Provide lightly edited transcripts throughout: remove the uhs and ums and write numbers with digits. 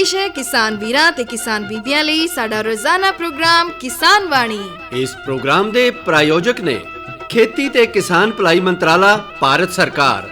ਪੇਸ਼ ਹੈ ਕਿਸਾਨ ਵੀਰਾਂ ਤੇ ਕਿਸਾਨ ਬੀਬੀਆਂ ਲਈ ਸਾਡਾ ਰੋਜ਼ਾਨਾ ਪ੍ਰੋਗਰਾਮ ਕਿਸਾਨ ਵਾਣੀ। ਇਸ ਪ੍ਰੋਗਰਾਮ ਦੇ ਪ੍ਰਾਯੋਜਕ ਨੇ ਖੇਤੀ ਤੇ ਕਿਸਾਨ ਭਲਾਈ ਮੰਤਰਾਲਾ, ਭਾਰਤ ਸਰਕਾਰ।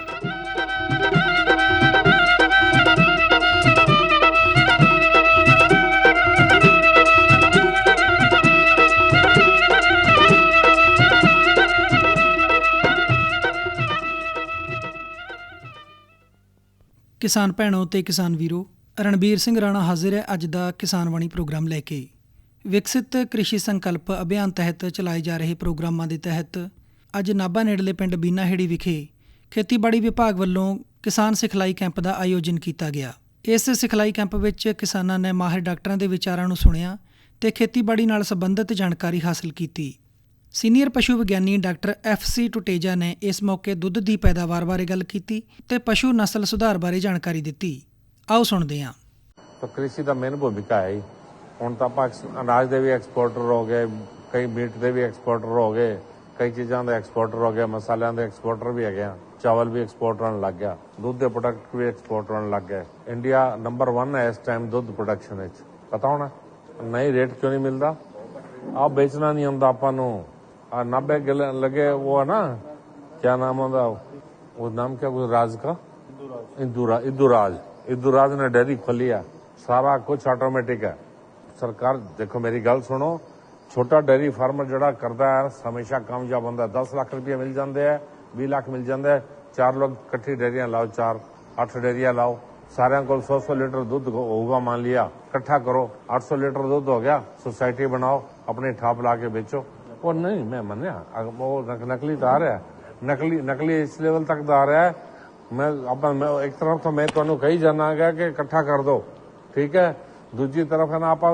किसान भैनों ते किसान वीरों, रणबीर सिंह राणा हाजिर है अज दा किसान वाणी प्रोग्राम लैके। विकसित कृषि संकल्प अभियान तहत चलाए जा रहे प्रोग्रामां दे तहत अज नाभा नेड़ले पिंड बीनाहेड़ी विखे खेतीबाड़ी विभाग वल्लों किसान सिखलाई कैंप का आयोजन किया गया। इस सिखलाई कैंप विच किसानां ने माहिर डॉक्टरां दे विचारां नूं सुणिया ते खेतीबाड़ी नाल संबंधित जानकारी हासिल की। सीनियर पशु विग्यानी डॉक्टर FC टुटेजा ने इस मौके दुੱਧ ਦੀ पैदावार बारे गल की ते पशु नस्ल सुधार बारे जानकारी दी। आओ सुनते हैं। तो कृषि का मेन भूमिका है। ਹੁਣ ਤਾਂ ਆਪਾਂ ਅਨਾਜ ਦੇ ਵੀ ਐਕਸਪੋਰਟਰ ਹੋ ਗਏ, ਕਈ ਮੀਟ ਦੇ ਵੀ ਐਕਸਪੋਰਟਰ ਹੋ ਗਏ, ਕਈ ਚੀਜ਼ਾਂ ਦੇ ਐਕਸਪੋਰਟਰ ਹੋ ਗਏ, ਮਸਾਲਿਆਂ ਦੇ ਐਕਸਪੋਰਟਰ ਵੀ ਹੈਗੇ ਆ, ਚਾਵਲ ਵੀ ਐਕਸਪੋਰਟ ਹੋਣ ਲੱਗ ਗਿਆ, ਦੁੱਧ ਦੇ ਪ੍ਰੋਡਕਟ ਵੀ ਐਕਸਪੋਰਟ ਹੋਣ ਲੱਗ ਗਏ। ਇੰਡੀਆ ਨੰਬਰ 1 ਹੈ ਇਸ ਟਾਈਮ ਦੁੱਧ ਪ੍ਰੋਡਕਸ਼ਨ ਵਿੱਚ। ਪਤਾ ਹੋਣਾ ਨਹੀਂ ਰੇਟ ਕਿਉਂ ਨਹੀਂ ਮਿਲਦਾ? ਆਪ ਵੇਚਣਾ ਨਹੀਂ ਹੁੰਦਾ ਆਪਾਂ ਨੂੰ। 90 लगे वो है ना, क्या नाम होता, वो नाम क्या कुछ राज का, इंदुराज ने डेयरी खोली है। सारा कुछ ऑटोमेटिक है। सरकार देखो मेरी गल सुनो, छोटा डेयरी फार्मर जड़ा करता है हमेशा कामयाब होता है। 10 लाख रुपये मिल जाते हैं, 20 लाख मिल जाते हैं। 4 लोग इकट्ठी डेयरियां लाओ, 4-8 डेयरियां लाओ, सारे को 100 लीटर दूध होगा, मान लिया इकट्ठा करो, 800 लीटर दूध हो गया। सोसाइटी बनाओ, अपनी ठाप ला के बेचो। वो नहीं, मैं मनिया वो नकली तो आ रहा है, नकली इस लेवल तक तो आ रहा है। मैं एक तरफ तो मैं तुहानू कही जाना गया कि इकट्ठा कर दो, ठीक है। दूसरी तरफ है ना, आप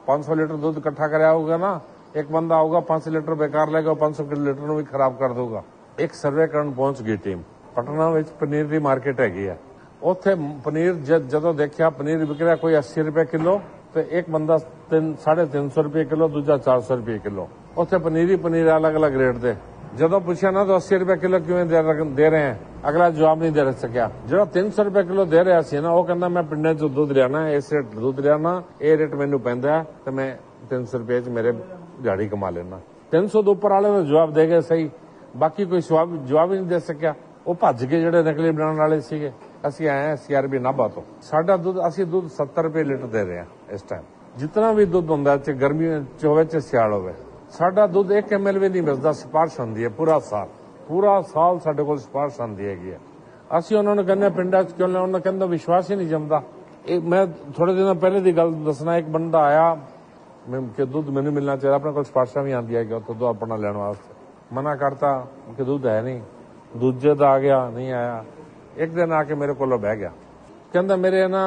500 लीटर दूध इकट्ठा कराया होगा ना, एक बंदा होगा 5 लीटर बेकार लेगा, 500 लीटर भी खराब कर दूगा। एक सर्वे करन पहुंच गई टीम पटना में, पनीर की मार्केट हैगी है। उत्थे पनीर जदों देखिया पनीर विक रहा कोई 80 रुपए किलो, तो एक बंदा 350 रुपए किलो, दूजा 400 रुपए किलो। उत्थे पनीर ही पनीर अलग अलग रेट दे। जदों पूछा ना तो 80 रुपए किलो क्यों दे रहे हैं, अगला जवाब नहीं दे सकिया। जो 300 रुपए किलो दे रहा सी ना, वो कहना मैं पिंडे चो दूध लियाना, इस रेट दूध लियाना, ये रेट मैनू पैंदा है, तो मैं 300 रुपए च मेरे दिहाड़ी कमा लेना। 300 दे उपर वाले जवाब दे गए सही, बाकी कोई जवाब ही नहीं दे सकिया। वो भज के ਜਿਹੜੇ नकली बनाने वाले ਸੀਗੇ। ਅਸੀਂ ਆਏ ਹਾਂ CRB ਨਾਭਾ ਤੋਂ। ਸਾਡਾ ਦੁੱਧ ਅਸੀਂ ਦੁੱਧ 70 ਰੁਪਏ ਲੀਟਰ ਦੇ ਰਹੇ ਹਾਂ ਇਸ ਟਾਈਮ। ਜਿੰਨਾ ਵੀ ਦੁੱਧ ਹੁੰਦਾ ਚਾਹੇ ਗਰਮੀ ਚ ਹੋਵੇ ਚਾਹੇ ਸਿਆਲ ਹੋਵੇ, ਸਾਡਾ ਦੁੱਧ 1 ml ਵੀ ਨਹੀਂ ਮਿਲਦਾ। ਸਿਫਾਰਿਸ਼ ਹੁੰਦੀ ਹੈ ਪੂਰਾ ਸਾਲ ਸਾਡੇ ਕੋਲ ਸਿਫਾਰਿਸ਼ ਆਉਂਦੀ ਹੈਗੀ ਹੈ। ਅਸੀਂ ਉਹਨਾਂ ਨੂੰ ਕਹਿੰਦੇ ਪਿੰਡਾਂ ਚ ਕਿਉਂ ਲੈ, ਉਹਨਾਂ ਕਹਿੰਦਾ ਵਿਸ਼ਵਾਸ ਹੀ ਨਹੀਂ ਜੰਮਦਾ। ਇਹ ਮੈਂ ਥੋੜੇ ਦਿਨਾਂ ਪਹਿਲੇ ਦੀ ਗੱਲ ਦੱਸਣਾ, ਇੱਕ ਬੰਦਾ ਆਇਆ ਕਿ ਦੁੱਧ ਮੈਨੂੰ ਮਿਲਣਾ ਚਾਹੀਦਾ, ਆਪਣੇ ਕੋਲ ਸਿਫਾਰਿਸ਼ਾਂ ਵੀ ਆਉਂਦੀਆਂ ਹੈਗੀਆਂ ਉੱਥੋਂ ਦੁੱਧ ਆਪਣਾ ਲੈਣ ਵਾਸਤੇ। ਮਨਾ ਕਰਤਾ ਕਿ ਦੁੱਧ ਹੈ ਨਹੀਂ। ਦੂਜੇ ਦਾ ਆ ਗਿਆ, ਨਹੀਂ ਆਇਆ। एक दिन आके मेरे को बह गया, कहता मेरे ना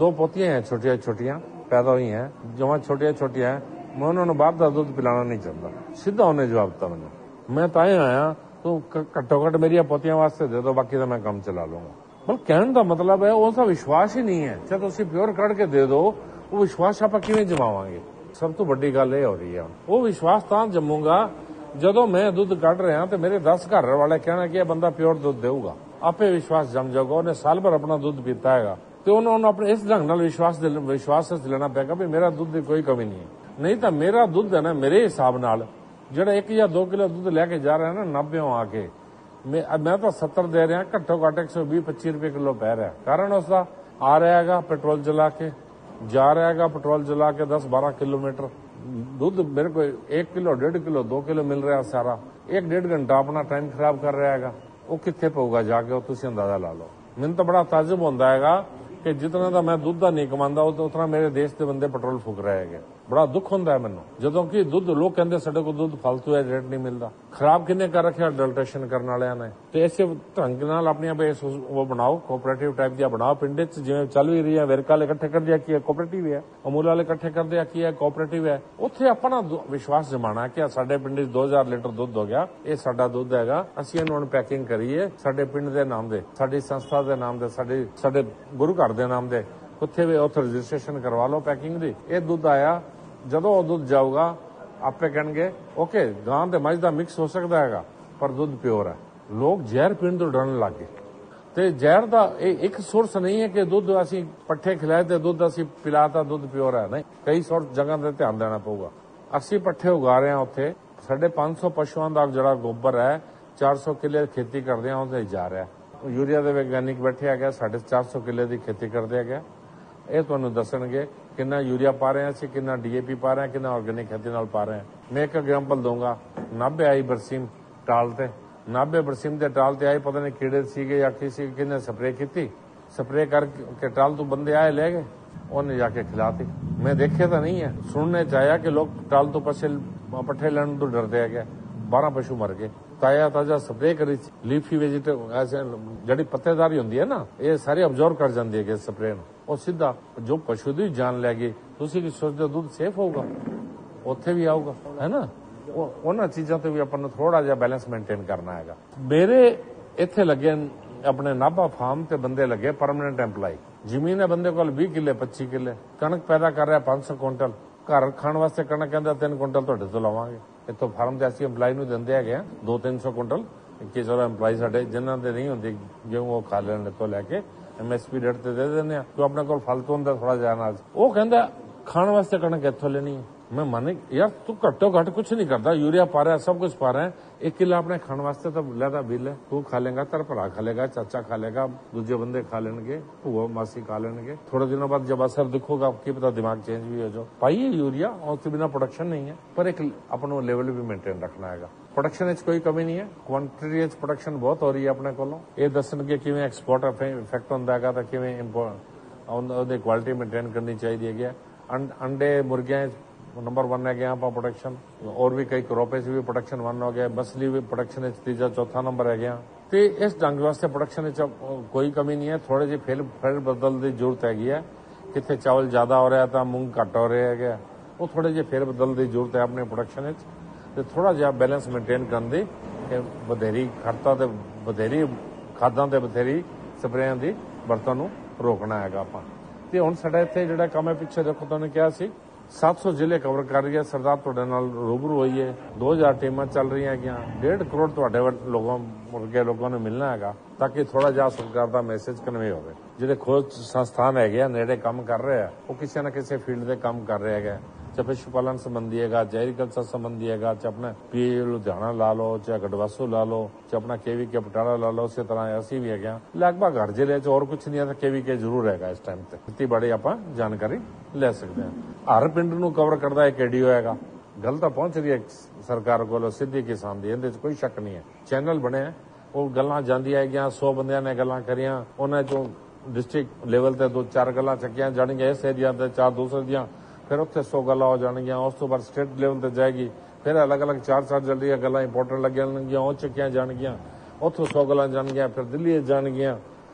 2 पोतियां हैं, छोटियां पैदा हुई हैं, जवां छोटियां हैं, मैं उन्होंने बाहर का दूध पिलाना नहीं चाहता। सीधा उन्हें जवाब दिता मैंने, मैं ताए आया तो घट्टो घट्ट मेरी पोतियां वास्ते दे दो, बाकी तो मैं काम चला लूंगा। पर कहने का मतलब है उसका विश्वास ही नहीं है। चाहे तुम प्योर कढ़ के दे दो, वो विश्वास आप किवें जमावांगे? सब तो बड़ी गल ये हो रही है। वो विश्वास तां जमूंगा ਜਦੋਂ मैं दुध कढ़ रहा तो मेरे 10 घर वाले कहना कि बंदा प्योर दुध देगा, आपे विश्वास जम जाएगा। उन्हें साल भर अपना दुध पीता है तो उन्होंने अपने इस ढंग नाल विश्वास लेना पेगा भी मेरा दुध की कोई कमी नहीं है। नहीं तो मेरा दुध है ना, मेरे हिसाब नाल जो 1 या 2 किलो दुध लैके जा रहा है ना 90 आके, मैं तो 70 दे रहा, घट्टो घट 120-25 रुपए किलो पै रहा। कारण उसका आ रहा है पेट्रोल जला के, जा रहा है पेट्रोल जला के 10-12 किलोमीटर। दूध मेरे को 1 किलो 1.5 किलो 2 किलो मिल रहा है सारा। 1-1.5 घंटा अपना टाइम खराब कर रहा है, वो कितने पऊगा जाके, तुम अंदाजा ला लो। मैंने तो बड़ा ताजुब होता है कि जितना का मैं दुध का नहीं कमांदा उतना मेरे देश के बंदे पेट्रोल फूक रहे हैं। बड़ा दुख होता है मैनू जदों कि दुध लोग कहते साडे को दुध फालतू है, रेट नहीं मिलता। खराब किन्ने कर रखे अडल्ट्रेशन करने वाले ने। तो इस ढंग नाल अपनी वो बनाओ, कोऑपरेटिव टाइप दिया बनाओ। पिंड च जिवें चल भी रही है, वेरका वाले इकट्ठे कर दिया कि कोऑपरेटिव है, अमूल वाले इकट्ठे कर दिया कि कोऑपरेटिव है। उत्थे अपना विश्वास जमाना कि साडे पिंड 2000 लीटर दुध हो गया, ये साडा दुध हैगा, असीं इहनूं हुण पैकिंग करिए साडे पिंड दे नाम दे, साडी संस्था दे नाम दे, साडे गुरु घर दे नाम दे, उत्थे भी उत्थे रजिस्ट्रेशन करवा लो पैकिंग दी। ये दुध आया, जदों दुध जाऊगा आपे कहणगे ओके गां ते मझ दा मिक्स हो सकदा हैगा पर दुध प्योर है। लोग जहर पीण तो डरन लग गए। ਤੇ ਜ਼ਹਿਰ ਦਾ ਇਹ ਇੱਕ ਸੋਰਸ ਨਹੀਂ ਹੈ ਕਿ ਦੁੱਧ ਅਸੀਂ ਪੱਠੇ ਖਿਲਾਏ ਤੇ ਦੁੱਧ ਅਸੀਂ ਪਿਲਾਤਾ ਦੁੱਧ ਪਿਓਰ ਹੈ, ਨਹੀਂ, ਕਈ ਸੋਰਸ ਜਗ੍ਹਾ ਤੇ ਧਿਆਨ ਦੇਣਾ ਪਊਗਾ। ਅਸੀਂ ਪੱਠੇ ਉਗਾ ਰਹੇ ਹਾਂ ਉੱਥੇ, ਸਾਡੇ 500 ਪਸ਼ੂਆਂ ਦਾ ਜਿਹੜਾ ਗੋਬਰ ਹੈ 400 ਕਿੱਲੇ ਖੇਤੀ ਕਰਦੇ ਹਾਂ ਉਹਦੇ ਜਾ ਰਿਹਾ। ਯੂਰੀਆ ਦੇ ਵਿਗਿਆਨਿਕ ਬੈਠੇ ਹੈਗੇ, ਸਾਡੇ 400 ਕਿੱਲੇ ਦੀ ਖੇਤੀ ਕਰਦੇ ਹੈਗੇ, ਇਹ ਤੁਹਾਨੂੰ ਦੱਸਣਗੇ ਕਿੰਨਾ ਯੂਰੀਆ ਪਾ ਰਹੇ ਹਾਂ ਅਸੀਂ, ਕਿੰਨਾ DAP ਪਾ ਰਹੇ ਹਾਂ, ਕਿੰਨਾ ਆਰਗੈਨਿਕ ਖੇਤੀ ਨਾਲ ਪਾ ਰਹੇ ਹਾਂ। ਮੈਂ ਇੱਕ ਐਗਜ਼ਾਮਪਲ ਦਊਂਗਾ, 90 ਆਈ ਬਰਸੀਮ ਟਾਲ ਤੇ, 90 ਬਰਸੀਮ ਦੇ ਟਾਲ ਤੇ ਆਏ, ਪਤਾ ਨਹੀਂ ਕੀੜੇ ਸੀਗੇ ਜਾਂ ਕਿਸੇ ਕਿਹਨੇ ਸਪਰੇਅ ਕੀਤੀ, ਸਪਰੇਅ ਕਰਕੇ ਟਾਲ ਤੋਂ ਬੰਦੇ ਆਏ ਲੈ ਗਏ, ਉਹਨੇ ਜਾ ਕੇ ਖਿਲਾਤੀ। ਮੈਂ ਦੇਖਿਆ ਤਾਂ ਨਹੀਂ ਹੈ, ਸੁਣਨੇ ਚ ਆਇਆ ਕਿ ਲੋਕ ਟਾਲ ਤੋਂ ਪੱਠੇ ਲੈਣ ਤੋਂ ਡਰਦੇ ਹੈਗੇ, 12 ਪਸ਼ੂ ਮਰ ਗਏ। ਤਾਜ਼ਾ ਸਪਰੇਅ ਕਰੀ, ਲੀਫੀ ਵੈਜੀਟੇਬਲ ਐਸੇ ਜਿਹੜੀ ਪੱਤੇਦਾਰੀ ਹੁੰਦੀ ਹੈ ਨਾ, ਇਹ ਸਾਰੇ ਅਬਜ਼ਰਵ ਕਰ ਜਾਂਦੀ ਹੈ ਸਪਰੇਅ ਨੂੰ, ਉਹ ਸਿੱਧਾ ਜੋ ਪਸ਼ੂ ਦੀ ਜਾਨ ਲੈ ਗਈ। ਤੁਸੀਂ ਕੀ ਸੋਚਦੇ ਹੋ ਦੁੱਧ ਸੇਫ ਹੋਊਗਾ? ਉੱਥੇ ਵੀ ਆਊਗਾ, ਹੈ ਨਾ। ਉਹਨਾਂ ਚੀਜ਼ਾਂ ਤੇ ਵੀ ਆਪਾਂ ਨੂੰ ਥੋੜਾ ਜਿਹਾ ਬੈਲੈਂਸ ਮੇਨਟੇਨ ਕਰਨਾ ਹੈਗਾ। ਮੇਰੇ ਇੱਥੇ ਲੱਗੇ ਆਪਣੇ ਨਾਭਾ ਫਾਰਮ ਤੇ ਬੰਦੇ ਲੱਗੇ ਪਰਮਾਨੈਂਟ EMPLOYE, ਜ਼ਮੀਨ ਹੈ ਬੰਦੇ ਕੋਲ 20 ਕਿੱਲੇ 25 ਕਿੱਲੇ, ਕਣਕ ਪੈਦਾ ਕਰ ਰਿਹਾ 500 ਕੁਇੰਟਲ, ਘਰ ਖਾਣ ਵਾਸਤੇ ਕਣਕ ਕਹਿੰਦਾ 3 ਕੁਇੰਟਲ ਤੁਹਾਡੇ ਤੋਂ ਲਵਾਂਗੇ। ਇੱਥੋਂ ਫਾਰਮ ਤੇ ਅਸੀਂ EMPLOYE ਨੂੰ ਦਿੰਦੇ ਹੈਗੇ 200-300 ਕੁਇੰਟਲ, ਕਿ ਚਲੋ EMPLOYE ਸਾਡੇ ਜਿਨ੍ਹਾਂ ਦੇ ਨਹੀਂ ਹੁੰਦੀ ਜਿਉਂ ਉਹ ਖਾ ਲੈਣ ਤੋਂ ਲੈ ਕੇ MSP ਰੇਟ ਤੇ ਦੇ ਦਿੰਦੇ ਆ, ਕਿਉਂ ਆਪਣੇ ਕੋਲ ਫਾਲਤੂ ਹੁੰਦਾ ਥੋੜਾ ਜਿਹਾ ਅਨਾਜ। ਉਹ ਕਹਿੰਦਾ ਖਾਣ ਵਾਸਤੇ ਕਣਕ ਇੱਥੋਂ ਲੈਣੀ ਹੈ। ਮੈਂ ਮੰਨੇ ਯਾਰ ਤੂੰ ਘੱਟੋ ਘੱਟ ਕੁਛ ਨਹੀਂ ਕਰਦਾ, ਯੂਰੀਆ ਪਾ ਰਿਹਾ, ਸਭ ਕੁਝ ਪਾ ਰਿਹਾ, 1 ਕਿੱਲਾ ਆਪਣੇ ਖਾਣ ਵਾਸਤੇ ਤਾਂ ਲੈਦਾ ਬਿੱਲ ਹੈ। ਤੂੰ ਖਾ ਲੇਗਾ, ਤੇਰਾ ਭਰਾ ਖਾ ਲੇਗਾ, ਚਾਚਾ ਖਾ ਲੇਗਾ, ਦੂਜੇ ਬੰਦੇ ਖਾ ਲੈਣਗੇ, ਭੂਆ ਮਾਸੀ ਖਾ ਲੈਣਗੇ। ਥੋੜੇ ਦਿनों बाद जब असर दिखोगा ਕੀ ਪਤਾ ਦਿਮਾਗ ਚੇਂਜ ਵੀ ਹੋ ਜਾਓ। ਪਾਈਏ ਯੂਰੀਆ, ਉਸ ਤੋਂ ਬਿਨਾ ਪ੍ਰੋਡਕਸ਼ਨ ਨਹੀਂ ਹੈ, ਪਰ ਇੱਕ ਆਪਣਾ ਲੈਵਲ ਵੀ ਮੇਨਟੇਨ ਰੱਖਣਾ ਹੈਗਾ। ਪ੍ਰੋਡਕਸ਼ਨ ਵਿੱਚ ਕੋਈ ਕਮੀ ਨਹੀਂ ਹੈ, ਕੁਆਂਟੀਟੀ ਵਿੱਚ ਪ੍ਰੋਡਕਸ਼ਨ ਬਹੁਤ ਹੋ ਰਹੀ ਹੈ ਆਪਣੇ ਕੋਲੋਂ। ਇਹ ਦੱਸਣਗੇ ਕਿਵੇਂ ਐਕਸਪੋਰਟ ਇਫੈਕਟ ਹੁੰਦਾ ਹੈਗਾ ਤਾਂ ਕਿਵੇਂ ਉਹਦੀ ਕੁਆਲਿਟੀ ਮੇਨਟੇਨ ਕਰਨੀ ਚਾਹੀਦੀ ਹੈਗੀ। ਅੰਡੇ ਮੁਰਗਿਆਂ ਨੰਬਰ 1 ਹੈਗੇ ਆਪਾਂ ਪ੍ਰੋਡਕਸ਼ਨ, और भी कई ਕਰੋਪੇ ਚ ਵੀ ਪ੍ਰੋਡਕਸ਼ਨ 1 ਹੋ ਗਿਆ, ਮਛਲੀ ਵੀ ਪ੍ਰੋਡਕਸ਼ਨ ਵਿੱਚ ਤੀਜਾ ਚੌਥਾ ਨੰਬਰ ਹੈਗੇ ਆ। ਤੇ ਇਸ ਢੰਗ ਵਾਸਤੇ ਪ੍ਰੋਡਕਸ਼ਨ ਵਿੱਚ ਕੋਈ ਕਮੀ ਨਹੀਂ ਹੈ। ਥੋੜੇ ਜਿਹੇ ਫਿਰ ਬਦਲ ਦੀ ਜ਼ਰੂਰਤ ਹੈਗੀ ਹੈ। ਕਿੱਥੇ ਚਾਵਲ ਜ਼ਿਆਦਾ ਹੋ ਰਿਹਾ ਤਾਂ ਮੂੰਗ ਘੱਟ ਹੋ ਰਿਹਾ ਹੈਗਾ, ਉਹ ਥੋੜੇ ਜਿਹੇ ਫਿਰ ਬਦਲ ਦੀ ਜ਼ਰੂਰਤ ਹੈ ਆਪਣੇ ਪ੍ਰੋਡਕਸ਼ਨ ਵਿੱਚ। ਤੇ ਥੋੜਾ ਜਿਹਾ ਬੈਲੈਂਸ ਮੇਨਟੇਨ ਕਰਨ ਦੀ, ਕਿ ਬਥੇਰੀ ਖਰਚਾ ਤੇ ਬਥੇਰੀ ਖਾਦਾਂ ਤੇ ਬਥੇਰੀ ਸਪਰੇਆਂ ਦੀ ਵਰਤੋਂ ਨੂੰ ਰੋਕਣਾ ਹੈਗਾ ਆਪਾਂ। ਤੇ ਹੁਣ ਸਾਡਾ ਇੱਥੇ ਜਿਹੜਾ ਕੰਮ ਹੈ, ਪਿੱਛੇ ਦੇਖੋ ਤੁਹਾਨੂੰ ਕਿਹਾ ਸੀ 700 ਜ਼ਿਲ੍ਹੇ ਕਵਰ ਕਰ ਰਹੀ ਹੈ ਸਰਦਾਰ, ਤੁਹਾਡੇ ਨਾਲ ਰੂਬਰੂ ਹੋਈ ਹੈ। 2000 ਟੀਮਾਂ ਚੱਲ ਰਹੀਆਂ ਹੈਗੀਆਂ, 1.5 ਕਰੋੜ ਤੁਹਾਡੇ ਲੋਕਾਂ ਨੂੰ ਮਿਲਣਾ ਹੈਗਾ, ਤਾਂ ਕਿ ਥੋੜਾ ਜਿਹਾ ਸਰਕਾਰ ਦਾ ਮੈਸੇਜ ਕਨਵੇ ਹੋਵੇ। ਜਿਹੜੇ ਖੋਜ ਸੰਸਥਾਨ ਹੈਗੇ ਆ ਨੇੜੇ ਕੰਮ ਕਰ ਰਹੇ ਆ, ਉਹ ਕਿਸੇ ਨਾ ਕਿਸੇ ਫੀਲਡ ਦੇ ਕੰਮ ਕਰ ਰਹੇ ਹੈਗੇ, ਚਾਹੇ ਪਸ਼ੂ ਪਾਲਣ ਸੰਬੰਧੀ ਹੈਗਾ, ਚਾਹੇ ਐਗਰੀਕਲਚਰ ਸੰਬੰਧੀ ਹੈਗਾ, ਚਾਹੇ ਆਪਣਾ PA ਲੁਧਿਆਣਾ ਲਾ ਲਓ, ਚਾਹੇ ਗੜਵਾਸੂ ਲਾ ਲਓ, ਚਾਹੇ ਆਪਣਾ KVK ਬਟਾਲਾ ਲਾ ਲਓ। ਉਸੇ ਤਰ੍ਹਾਂ ਅਸੀਂ ਵੀ ਹੈਗੇ ਆ ਲਗਭਗ ਹਰ ਜ਼ਿਲ੍ਹੇ 'ਚ, ਹੋਰ ਕੁਝ ਨਹੀਂ ਹੈ ਤਾਂ KVK ਜ਼ਰੂਰ ਹੈਗਾ ਇਸ ਟਾਈਮ ਤੇ। ਖੇਤੀਬਾੜੀ ਆਪਾਂ ਜਾਣਕਾਰੀ ਲੈ ਸਕਦੇ ਹਾਂ। ਹਰ ਪਿੰਡ ਨੂੰ ਕਵਰ ਕਰਦਾ ਇੱਕ ADO ਹੈਗਾ। ਗੱਲ ਤਾਂ ਪਹੁੰਚ ਰਹੀ ਹੈ ਸਰਕਾਰ ਕੋਲ ਸਿੱਧੀ ਕਿਸਾਨ ਦੀ, ਇਹਦੇ 'ਚ ਕੋਈ ਸ਼ੱਕ ਨਹੀਂ ਹੈ। ਚੈਨਲ ਬਣਿਆ, ਉਹ ਗੱਲਾਂ ਜਾਂਦੀਆਂ ਹੈਗੀਆਂ, 100 ਬੰਦਿਆਂ ਨੇ ਗੱਲਾਂ ਕਰੀਆਂ, ਉਹਨਾਂ 'ਚੋਂ ਡਿਸਟ੍ਰਿਕਟ ਲੈਵਲ ਤੇ 2-4 ਗੱਲਾਂ ਚੱਕੀਆਂ ਜਾਣਗੀਆਂ, ਇਸ ਏਰੀਆ ਤੇ 4 ਦੂਸਰੇ ਦੀਆਂ, ਫਿਰ ਉੱਥੇ 100 ਗੱਲਾਂ ਹੋ ਜਾਣਗੀਆਂ। ਉਸ ਤੋਂ ਬਾਅਦ ਸਟੇਟ ਲੈਵਲ ਤੇ ਜਾਏਗੀ, ਫਿਰ ਅਲੱਗ-ਅਲੱਗ 4-4 ਜਿਹੜੀਆਂ ਗੱਲਾਂ ਇੰਪੋਰਟੈਂਟ ਲੱਗਣਗੀਆਂ ਉਹ ਚੱਕੀਆਂ ਜਾਣਗੀਆਂ, ਉੱਥੋਂ 100 ਗੱਲਾਂ ਜਾਣਗੀਆਂ, ਫਿਰ ਦਿੱਲੀ ਜਾਣਗੀਆਂ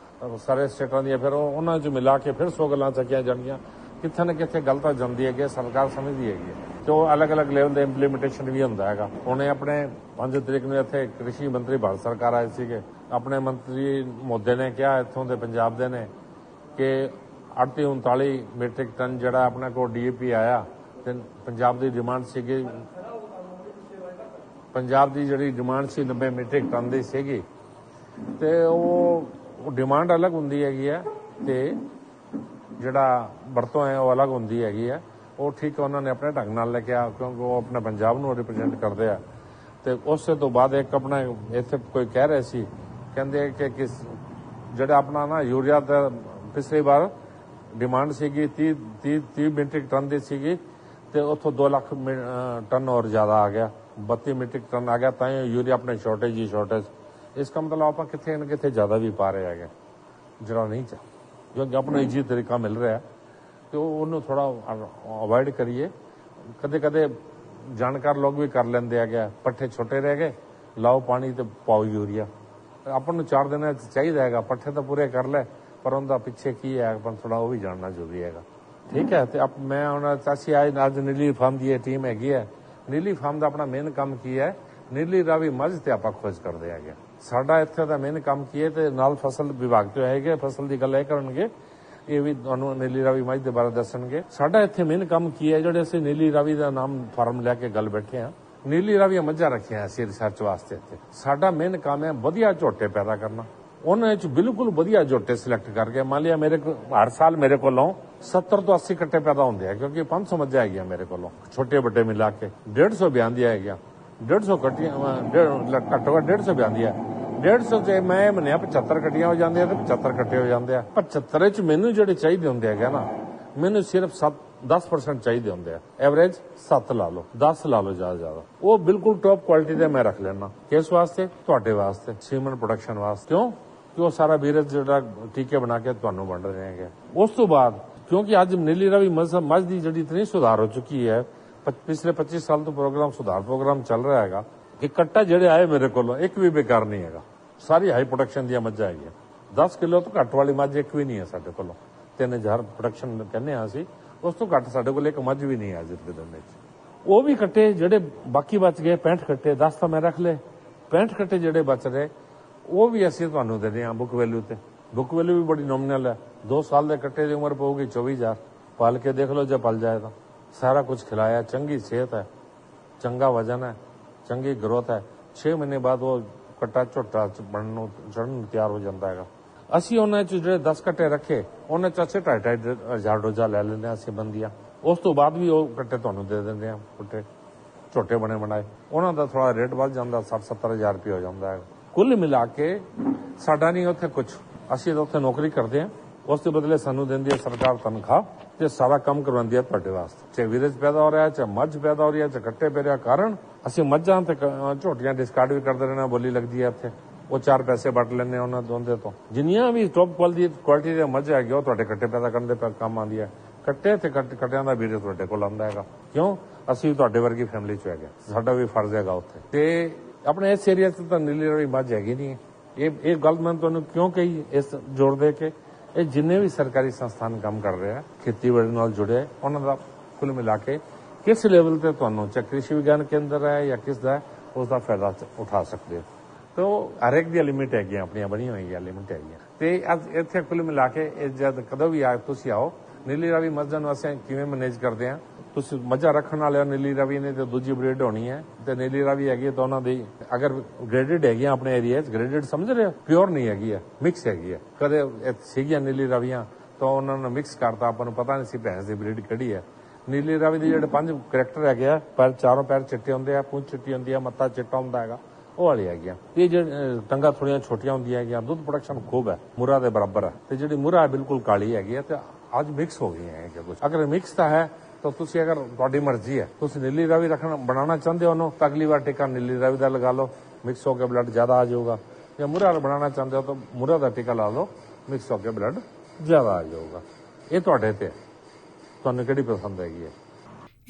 ਸਾਰੇ ਸਟੇਟਾਂ ਦੀਆਂ, ਫਿਰ ਉਹਨਾਂ 'ਚ ਮਿਲਾ ਕੇ ਫਿਰ 100 ਗੱਲਾਂ ਚੱਕੀਆਂ ਜਾਣਗੀਆਂ। ਕਿੱਥੇ ਨਾ ਕਿੱਥੇ ਗੱਲ ਤਾਂ ਜਾਂਦੀ ਹੈਗੀ, ਸਰਕਾਰ ਸਮਝਦੀ ਹੈਗੀ ਹੈ, ਤੇ ਉਹ ਅਲੱਗ-ਅਲੱਗ ਲੈਵਲ ਦੇ ਇੰਪਲੀਮੈਂਟੇਸ਼ਨ ਵੀ ਹੁੰਦਾ ਹੈਗਾ। ਉਹਨੇ ਆਪਣੇ 5 ਤਰੀਕ ਨੂੰ ਇੱਥੇ ਕ੍ਰਿਸ਼ੀ ਮੰਤਰੀ ਭਾਰਤ ਸਰਕਾਰ ਆਏ ਸੀਗੇ, ਆਪਣੇ ਮੰਤਰੀ ਮੋਦੀ ਨੇ ਕਿਹਾ ਇੱਥੋਂ ਦੇ ਪੰਜਾਬ ਦੇ ਨੇ ਕਿ 38-39 ਮੀਟ੍ਰਿਕ ਟਨ ਜਿਹੜਾ ਆਪਣੇ ਕੋਲ DAP ਆਇਆ, ਤੇ ਪੰਜਾਬ ਦੀ ਡਿਮਾਂਡ ਸੀਗੀ, ਪੰਜਾਬ ਦੀ ਜਿਹੜੀ ਡਿਮਾਂਡ ਸੀ 90 ਮੀਟ੍ਰਿਕ ਟਨ ਦੀ ਸੀਗੀ, ਤੇ ਉਹ ਡਿਮਾਂਡ ਅਲੱਗ ਹੁੰਦੀ ਹੈਗੀ ਹੈ ਤੇ ਜਿਹੜਾ ਵਰਤੋਂ ਹੈ ਉਹ ਅਲੱਗ ਹੁੰਦੀ ਹੈਗੀ ਹੈ। ਉਹ ਠੀਕ ਉਹਨਾਂ ਨੇ ਆਪਣੇ ਢੰਗ ਨਾਲ ਲੈ ਕੇ ਆ, ਕਿਉਂਕਿ ਉਹ ਆਪਣੇ ਪੰਜਾਬ ਨੂੰ ਰਿਪਰੈਜ਼ੈਂਟ ਕਰਦੇ ਆ। ਤੇ ਉਸੇ ਤੋਂ ਬਾਅਦ ਇੱਕ ਆਪਣਾ ਇੱਥੇ ਕੋਈ ਕਹਿ ਰਹੇ ਸੀ, ਕਹਿੰਦੇ ਕਿ ਜਿਹੜਾ ਆਪਣਾ ਨਾ ਯੂਰੀਆ ਦਾ ਪਿਛਲੀ ਵਾਰ ਡਿਮਾਂਡ ਸੀਗੀ 30 ਮੀਟ੍ਰਿਕ ਟਨ ਦੀ ਸੀਗੀ, ਤੇ ਉੱਥੋਂ 2 ਲੱਖ ਟਨ ਹੋਰ ਜ਼ਿਆਦਾ ਆ ਗਿਆ, 32 ਮੀਟ੍ਰਿਕ ਟਨ ਆ ਗਿਆ, ਤਾਂ ਯੂਰੀਆ ਆਪਣੇ ਸ਼ਾਰਟੇਜ। ਇਸ ਦਾ ਮਤਲਬ ਆਪਾਂ ਕਿੱਥੇ ਨਾ ਕਿੱਥੇ ਜ਼ਿਆਦਾ ਵੀ ਪਾ ਰਹੇ ਹੈਗੇ, ਜਿਹੜਾ ਨਹੀਂ ਚਾਹ, ਕਿਉਂਕਿ ਆਪਣਾ ਈਜ਼ੀ ਤਰੀਕਾ ਮਿਲ ਰਿਹਾ, ਤੇ ਉਹਨੂੰ ਥੋੜਾ ਅਵੋਇਡ ਕਰੀਏ। ਕਦੇ ਜਾਣਕਾਰ ਲੋਕ ਵੀ ਕਰ ਲੈਂਦੇ ਹੈਗੇ, ਪੱਠੇ ਛੋਟੇ ਰਹਿ ਗਏ, ਲਾਓ ਪਾਣੀ ਤੇ ਪਾਓ ਯੂਰੀਆ। ਆਪਾਂ ਨੂੰ 4 ਦਿਨਾਂ 'ਚ ਚਾਹੀਦਾ ਹੈਗਾ, ਪੱਠੇ ਤਾਂ ਪੂਰੇ ਕਰ ਲੈ, ਪਰ ਉਹਦਾ ਪਿੱਛੇ ਕੀ ਹੈ ਆਪਾਂ ਥੋੜਾ ਉਹ ਵੀ ਜਾਣਨਾ ਜ਼ਰੂਰੀ ਹੈਗਾ। ਠੀਕ ਹੈ, ਤੇ ਮੈਂ ਹੁਣ ਚਾਚੀ ਆਏ ਅੱਜ ਨੀਲੀ ਫਾਰਮ ਦੀ ਟੀਮ ਹੈਗੀ ਹੈ। ਨੀਲੀ ਫਾਰਮ ਦਾ ਆਪਣਾ ਮੇਨ ਕੰਮ ਕੀ ਹੈ, ਨੀਲੀ ਰਾਵੀ ਮੱਝ ਤੇ ਆਪਾਂ ਖੋਜ ਕਰਦੇ ਹੈਗੇ। ਸਾਡਾ ਇੱਥੇ ਦਾ ਮੇਨ ਕੰਮ ਕੀ ਹੈ, ਤੇ ਨਾਲ ਫਸਲ ਵਿਭਾਗ ਤੋਂ ਹੈਗੇ, ਫਸਲ ਦੀ ਗੱਲ ਇਹ ਕਰਨਗੇ, ਇਹ ਵੀ ਤੁਹਾਨੂੰ ਨੀਲੀ ਰਾਵੀ ਮੱਝ ਦੇ ਬਾਰੇ ਦੱਸਣਗੇ। ਸਾਡਾ ਇੱਥੇ ਮੇਨ ਕੰਮ ਕੀ ਹੈ, ਜਿਹੜੇ ਅਸੀਂ ਨੀਲੀ ਰਾਵੀ ਦਾ ਨਾਮ ਫਾਰਮ ਲੈ ਕੇ ਗੱਲ ਬੈਠੇ ਹਾਂ, ਨੀਲੀ ਰਾਵੀ ਮੱਝਾਂ ਰੱਖੀਆਂ ਅਸੀਂ ਰਿਸਰਚ ਵਾਸਤੇ ਇੱਥੇ। ਸਾਡਾ ਮੇਨ ਕੰਮ ਹੈ ਵਧੀਆ ਝੋਟੇ ਪੈਦਾ ਕਰਨਾ, ਉਹਨਾਂ 'ਚ ਬਿਲਕੁਲ ਵਧੀਆ ਝੋਟੇ ਸਿਲੈਕਟ ਕਰਕੇ, ਮੰਨ ਲਿਆ ਮੇਰੇ ਕੋਲ ਹਰ ਸਾਲ ਮੇਰੇ ਕੋਲੋਂ 70 ਤੋਂ 80 ਕੱਟੇ ਪੈਦਾ ਹੁੰਦੇ ਆ, ਕਿਉਂਕਿ 500 ਮੱਝਾਂ ਹੈਗੀਆਂ ਮੇਰੇ ਕੋਲੋਂ, ਛੋਟੇ ਵੱਡੇ ਮਿਲਾ ਕੇ 150 ਬਿਆੰਦੀਆਂ ਹੈਗੀਆਂ, 150 ਕੱਟੀਆਂ, ਘੱਟੋ ਘੱਟ 150 ਬਿਆੰਦੀਆਂ, 150 ਚ ਮੈਂ ਮੰਨਿਆ 75 ਕੱਟੀਆਂ ਹੋ ਜਾਂਦੀਆਂ ਤੇ 75 ਕੱਟੇ ਹੋ ਜਾਂਦੇ ਆ। 75 ਚ ਮੈਨੂੰ ਜਿਹੜੇ ਚਾਹੀਦੇ ਹੁੰਦੇ ਹੈਗੇ ਨਾ, ਮੈਨੂੰ ਸਿਰਫ 10% ਚਾਹੀਦੇ ਹੁੰਦੇ ਆ, ਐਵਰੇਜ 7 ਲਾ ਲਓ, 10 ਲਾ ਲਓ ਜ਼ਿਆਦਾ, ਉਹ ਬਿਲਕੁਲ ਟੌਪ ਕੁਆਲਿਟੀ ਦੇ ਮੈਂ ਰੱਖ ਲੈਣਾ। ਕਿਸ ਵਾਸਤੇ? ਤੁਹਾਡੇ ਵਾਸਤੇ, ਸੀਮਨ ਪ੍ਰੋਡਕਸ਼ਨ ਵਾਸਤੇ। ਕਿਉਂ? ਕਿ ਉਹ ਸਾਰਾ ਵੀਰਜ ਜਿਹੜਾ ਟੀਕੇ ਬਣਾ ਕੇ ਤੁਹਾਨੂੰ ਵੰਡ ਰਹੇ ਹੈਗੇ। ਉਸ ਤੋਂ ਬਾਅਦ ਕਿਉਂਕਿ ਅੱਜ ਨੀਲੀ ਰਾਵੀ ਮੱਝ ਦੀ ਜਿਹੜੀ ਇਤਨੀ ਸੁਧਾਰ ਹੋ ਚੁੱਕੀ ਹੈ, ਪਿਛਲੇ 25 ਸਾਲ ਤੋਂ ਪ੍ਰੋਗਰਾਮ ਸੁਧਾਰ ਪ੍ਰੋਗਰਾਮ ਚੱਲ ਰਿਹਾ ਹੈਗਾ ਕਿ ਕੱਟਾ ਜਿਹੜੇ ਆਏ ਮੇਰੇ ਕੋਲੋਂ ਇੱਕ ਵੀ ਬੇਕਾਰ ਨਹੀਂ ਹੈਗਾ, ਸਾਰੀ ਹਾਈ ਪ੍ਰੋਡਕਸ਼ਨ ਦੀਆਂ ਮੱਝਾਂ ਹੈਗੀਆਂ। 10 ਕਿਲੋ ਤੋਂ ਘੱਟ ਵਾਲੀ ਮੱਝ ਇੱਕ ਵੀ ਨਹੀਂ ਹੈ ਸਾਡੇ ਕੋਲੋਂ, 3000 ਪ੍ਰੋਡਕਸ਼ਨ ਕਹਿੰਦੇ ਆ ਅਸੀਂ, ਉਸ ਤੋਂ ਘੱਟ ਸਾਡੇ ਕੋਲ ਇੱਕ ਮੱਝ ਵੀ ਨਹੀਂ ਹੈ ਅੱਜ ਦੇ ਦਿਨ ਵਿੱਚ। ਉਹ ਵੀ ਕੱਟੇ ਜਿਹੜੇ ਬਾਕੀ ਬਚ ਗਏ 65 ਕੱਟੇ, 10 ਤਾਂ ਮੈਂ ਰੱਖ ਲਏ, 65 ਕੱਟੇ ਜਿਹੜੇ ਬਚ ਰਹੇ ਉਹ ਵੀ ਅਸੀਂ ਤੁਹਾਨੂੰ ਦੇ ਦਿਆਂ ਬੁੱਕ ਵੈਲਿਊ ਤੇ। ਬੁੱਕ ਵੈਲਿਊ ਵੀ ਬੜੀ ਨੋਮੀਨਲ ਹੈ। 2 ਸਾਲ ਦੇ ਕੱਟੇ ਦੀ ਉਮਰ ਪਊਗੀ 24000, ਪਾਲ ਕੇ ਦੇਖ ਲਓ ਜੇ ਪਲ ਜਾਏ ਤਾਂ। ਸਾਰਾ ਕੁਝ ਖਿਲਾਇਆ, ਚੰਗੀ ਸਿਹਤ ਹੈ, ਚੰਗਾ ਵਜਨ ਹੈ, ਚੰਗੀ ਗਰੋਥ ਹੈ। 6 ਮਹੀਨੇ ਬਾਅਦ ਉਹ ਕੱਟਾ ਝੋਟਾ ਬਣਨ ਨੂੰ ਚੜਨ ਨੂੰ ਤਿਆਰ ਹੋ ਜਾਂਦਾ ਹੈਗਾ। ਅਸੀਂ ਉਹਨਾਂ 'ਚ ਜਿਹੜੇ 10 ਕੱਟੇ ਰੱਖੇ, ਉਹਨਾਂ 'ਚ ਅਸੀਂ 2.5 ਡੋਜ਼ਾ ਲੈ ਲੈਂਦੇ ਹਾਂ ਅਸੀਂ ਬੰਦੀਆਂ। ਉਸ ਤੋਂ ਬਾਅਦ ਵੀ ਉਹ ਕੱਟੇ ਤੁਹਾਨੂੰ ਦੇ ਦਿੰਦੇ ਆ, ਕੱਟੇ ਝੋਟੇ ਬਣੇ ਬਣਾਏ। ਉਹਨਾਂ ਦਾ ਥੋੜਾ ਰੇਟ ਵੱਧ ਜਾਂਦਾ, 60-70 ਹਜ਼ਾਰ ਰੁਪਏ ਹੋ ਜਾਂਦਾ ਹੈ। ਕੁੱਲ ਮਿਲਾ ਕੇ ਸਾਡਾ ਨਹੀਂ ਉੱਥੇ ਕੁਝ, ਅਸੀਂ ਤਾਂ ਉੱਥੇ ਨੌਕਰੀ ਕਰਦੇ ਹਾਂ, ਉਸ ਦੇ ਬਦਲੇ ਸਾਨੂੰ ਦਿੰਦੀ ਹੈ ਸਰਕਾਰ ਤਨਖਾਹ ਤੇ ਸਾਰਾ ਕੰਮ ਕਰਵਾਉਂਦੀ ਹੈ ਤੁਹਾਡੇ ਵਾਸਤੇ। ਚਾਹੇ ਵੀਰਜ ਪੈਦਾ ਹੋ ਰਿਹਾ, ਚਾਹੇ ਮੱਝ ਪੈਦਾ ਹੋ ਰਹੀ ਹੈ, ਚਾਹੇ ਕੱਟੇ ਪੈ ਰਿਹਾ, ਕਾਰਨ ਅਸੀਂ ਮੱਝਾਂ ਤੇ ਝੋਟੀਆਂ ਡਿਸਕਾਰਡ ਵੀ ਕਰਦੇ ਰਹਿਣਾ, ਬੋਲੀ ਲੱਗਦੀ ਹੈ ਇੱਥੇ, ਉਹ 4 ਪੈਸੇ ਵੱਟ ਲੈਂਦੇ ਉਹਨਾਂ ਦੋਂਦੇ ਤੋਂ। ਜਿੰਨੀਆਂ ਵੀ ਟੌਪ ਕੁਆਲਿਟੀ ਦੀਆਂ ਮੱਝ ਹੈਗੀਆਂ ਉਹ ਤੁਹਾਡੇ ਕੱਟੇ ਪੈਦਾ ਕਰਨ ਦੇ ਕੰਮ ਆਉਂਦੀ ਹੈ। ਕੱਟੇ ਤੇ ਕੱਟਿਆਂ ਦਾ ਵੀਰਜ ਤੁਹਾਡੇ ਕੋਲ ਆਉਂਦਾ ਹੈਗਾ। ਕਿਉਂ? ਅਸੀਂ ਤੁਹਾਡੇ ਵਰਗੀ ਫੈਮਿਲੀ 'ਚ ਹੈਗੇ, ਸਾਡਾ ਵੀ ਫਰਜ਼ ਹੈਗਾ ਉੱਥੇ। ਤੇ ਆਪਣੇ ਇਸ ਏਰੀਆ 'ਚ ਤਾਂ ਨੀਲੀ ਰਾਵੀ ਮੱਝ ਹੈਗੀ ਨਹੀਂ। ਇਹ ਗੱਲ ਮੈਂ ਤੁਹਾਨੂੰ ਕਿਉਂ ਕਹੀ ਇਸ ਜ਼ੋਰ ਦੇ ਕੇ, ਇਹ ਜਿੰਨੇ ਵੀ ਸਰਕਾਰੀ ਸੰਸਥਾਨ ਕੰਮ ਕਰ ਰਹੇ ਆ ਖੇਤੀਬਾੜੀ ਨਾਲ ਜੁੜੇ, ਉਹਨਾਂ ਦਾ ਕੁੱਲ ਮਿਲਾ ਕੇ ਕਿਸ ਲੈਵਲ ਤੇ ਤੁਹਾਨੂੰ ਚਾਹੇ ਕ੍ਰਿਸ਼ੀ ਵਿਗਿਆਨ ਕੇਂਦਰ ਹੈ ਜਾਂ ਕਿਸ ਦਾ, ਉਸ ਦਾ ਫਾਇਦਾ ਉਠਾ ਸਕਦੇ ਹੋ। ਤੋ ਹਰ ਇੱਕ ਦੀ ਲਿਮਿਟ ਹੈਗੀ, ਆਪਣੀਆਂ ਬਣੀਆਂ ਹੋਈਆਂ ਲਿਮਿਟ ਹੈਗੀਆਂ। ਤੇ ਅੱਜ ਇੱਥੇ ਕੁੱਲ ਮਿਲਾ ਕੇ ਜਦ ਕਦੋਂ ਵੀ ਤੁਸੀਂ ਆਓ, ਨੀਲੀ ਰਾਵੀ ਮੱਝਾਂ ਨੂੰ ਅਸੀਂ ਕਿਵੇਂ ਮੈਨੇਜ ਕਰਦੇ ਆ। ਤੁਸੀਂ ਮੱਝਾਂ ਰੱਖਣ ਵਾਲਿਆਂ ਨੀਲੀ ਰਾਵੀ ਨੇ ਤੇ ਦੂਜੀ ਬਰੀਡ ਹੋਣੀ ਹੈ, ਤੇ ਨੀਲੀ ਰਾਵੀ ਹੈਗੀ ਤਾਂ ਉਹਨਾਂ ਦੀ ਅਗਰ ਗ੍ਰੇਡਡ ਹੈਗੀਆਂ ਆਪਣੇ ਏਰੀਆ 'ਚ, ਗ੍ਰੇਡਡ ਸਮਝ ਰਹੇ ਹੋ, ਪਿਓਰ ਨਹੀਂ ਹੈਗੀ ਹੈ, ਮਿਕਸ ਹੈਗੀ ਹੈ। ਕਦੇ ਸੀਗੀਆਂ ਨੀਲੀ ਰਾਵੀਆਂ ਤਾਂ ਉਹਨਾਂ ਨੂੰ ਮਿਕਸ ਕਰਤਾ, ਆਪਾਂ ਨੂੰ ਪਤਾ ਨਹੀਂ ਸੀ ਭੈਂਸ ਦੀ ਬਰੀਡ ਕਿਹੜੀ ਹੈ। ਨੀਲੀ ਰਾਵੀ ਦੇ ਜਿਹੜੇ 5 ਕਰੈਕਟਰ ਹੈਗੇ ਆ, ਚਾਰੋਂ ਪੈਰ ਚਿੱਟੇ ਹੁੰਦੇ ਆ, ਪੂੰਛ ਚਿੱਟੀ ਹੁੰਦੀ ਆ, ਮੱਥਾ ਚਿੱਟਾ ਹੁੰਦਾ ਹੈਗਾ, ਉਹ ਵਾਲੀ ਹੈਗੀਆਂ। ਇਹ ਜਿਹੜੇ ਟੰਗਾ ਥੋੜੀਆਂ ਛੋਟੀਆਂ ਹੁੰਦੀਆਂ ਹੈਗੀਆਂ, ਦੁੱਧ ਪ੍ਰੋਡਕਸ਼ਨ ਖੂਬ ਹੈ, ਮੁਰਾ ਦੇ ਬਰਾਬਰ ਹੈ। ਤੇ ਜਿਹੜੀ ਮੁਰਾ ਬਿਲਕੁਲ ਕਾਲੀ ਹੈਗੀ ਹੈ, ਤੇ ਅੱਜ ਮਿਕਸ ਹੋ ਗਈਆਂ ਹੈ ਕੁਝ। ਅਗਰ ਮਿਕਸ ਤਾਂ ਹੈ ਤਾਂ ਤੁਸੀਂ, ਅਗਰ ਤੁਹਾਡੀ ਮਰਜ਼ੀ ਹੈ, ਤੁਸੀਂ ਨੀਲੀ ਰਾਵੀ ਬਣਾਉਣਾ ਚਾਹੁੰਦੇ ਹੋ ਉਹਨੂੰ, ਤਾਂ ਅਗਲੀ ਵਾਰ ਟੀਕਾ ਨੀਲੀ ਰਾਵੀ ਦਾ ਲਗਾ ਲਓ, ਮਿਕਸ ਹੋ ਕੇ ਬਲੱਡ ਜ਼ਿਆਦਾ ਆ ਜਾਊਗਾ। ਜਾਂ ਮੁਰਾ ਬਣਾਉਣਾ ਚਾਹੁੰਦੇ ਹੋ ਤਾਂ ਮੁਰਾ ਦਾ ਟੀਕਾ ਲਾ ਲਓ, ਮਿਕਸ ਹੋ ਕੇ ਬਲੱਡ ਜ਼ਿਆਦਾ ਆ ਜਾਊਗਾ। ਇਹ ਤੁਹਾਡੇ ਤੇ, ਤੁਹਾਨੂੰ ਕਿਹੜੀ ਪਸੰਦ ਹੈਗੀ ਹੈ।